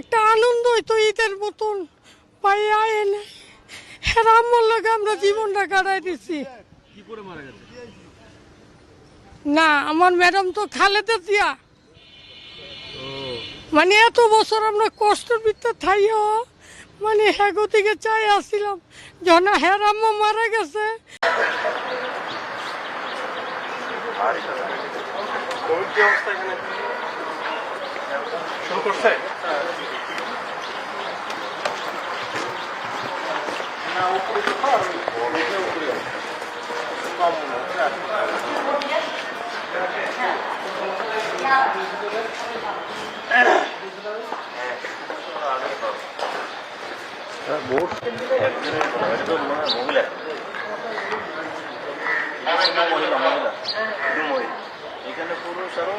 একটা আনন্দ হইতো ঈদের মতন পাইয়া এনে হেরামর লাগে আমরা জীবনটা কাটাই দিচ্ছি। কি করে মারা গেছে? না, আমার ম্যাডাম তো খালেদা জিয়া। মানে এত বছর আমরা কষ্টের ভিতরে থাইও মানে হ্যাগো থেকে চাই আসছিলাম যখন হেরাম্মা মারা গেছে। কি অবস্থা এখানে শুরু করছে? না উপরে এখানে পুরুষ আরো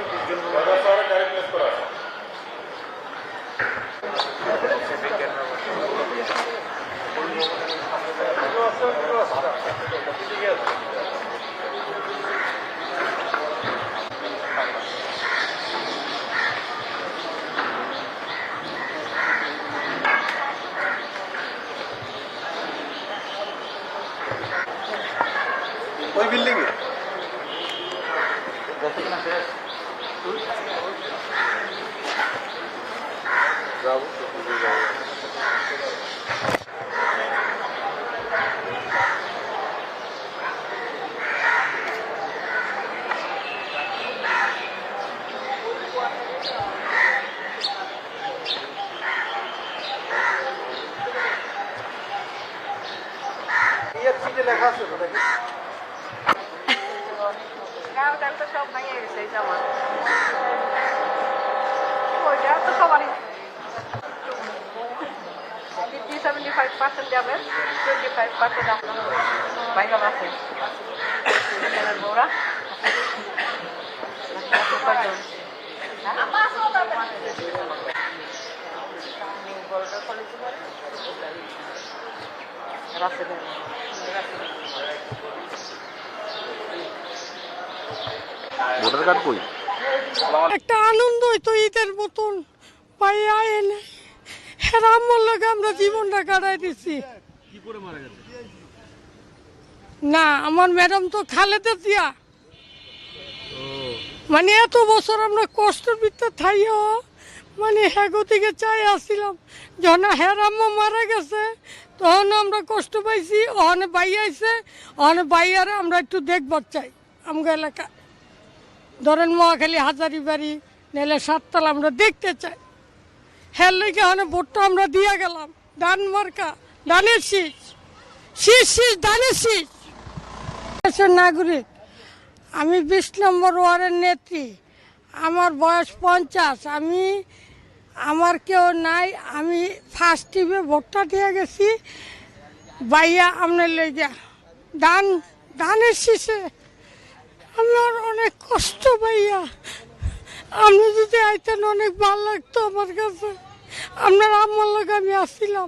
ওই বিল্ডিং এ লেখা আছে সব ভেঙে গেছে এই জামা ওইটা তো সবারই 75% যাবে 25% আপনার বাইরে আছে বউরা ভোটার কার্ড কই? একটা আনন্দ হইতো ঈদের মতন পাইয়া এনে হেরামর লাগে আমরা জীবনটা কাটাই দিচ্ছি। কি করে মারা গেছে? না, আমার ম্যাডাম তো খালেদা জিয়া। মানে এত বছর আমরা কষ্টের ভিতরে থাইও মানে হ্যাগো থেকে চাই আসছিলাম যখন হেরাম্মা মারা গেছে তখন আমরা কষ্ট পাইছি। ওখানে বাই আইছে, ওখানে বাইয়ারে আমরা একটু দেখবার চাই। আমগো এলাকা ধরেন মহাখালী হাজারি বাড়ি নাহলে সাততলা আমরা দেখতে চাই। হ্যাঁ লেগে ওখানে ভোটটা আমরা দিয়ে গেলাম। ডান মার্কা, ডানের শীষ, শীষ শীষ ডানের শীষ। দেশের নাগরিক আমি 20 নম্বর ওয়ার্ডের নেত্রী। আমার বয়স 50। আমার কেউ নাই। আমি ফার্স্ট টিমে ভোটটা দিয়ে গেছি। বাইয়া আপনার লেগে ডানের শীষে আমার অনেক কষ্ট পাইয়া। আপনি যদি আইতেন অনেক ভালো লাগতো আমার কাছে। আপনার আমার লোক আমি আসছিলাম।